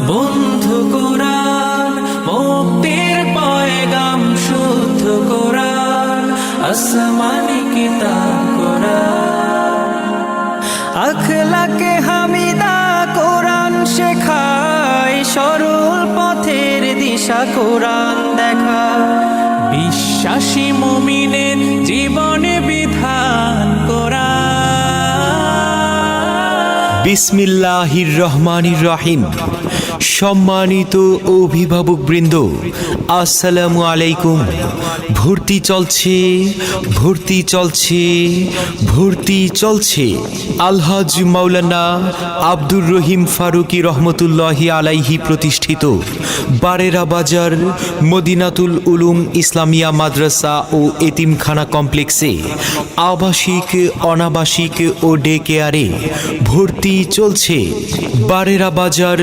বন্ধু কোরআন, মুক্তির পয়গাম শুদ্ধ কোরআন, আসমানি কিতাব কোরআন। আখলাকে হামিদা কোরআন শেখায়, সরল পথের দিশা কোরআন দেখায়। বিশ্বাসী মুমিনের জীবনে বিধান কোরআন। বিসমিল্লাহির রহমানির রহিম। সম্মানিত অভিভাবকবৃন্দ, আসসালামু আলাইকুম। ভর্তি চলছে, ভর্তি চলছে, ভর্তি চলছে। আলহাজ মাওলানা আব্দুর রহিম ফারুকী রহমতুল্লাহি আলাইহি প্রতিষ্ঠিত বারেরা বাজার মদিনাতুল উলুম ইসলামিয়া মাদ্রাসা ও এতিমখানা কমপ্লেক্সে আবাসিক, অনাবাসিক ও ডে কেয়ারে ভর্তি চলছে। বারেরা বাজার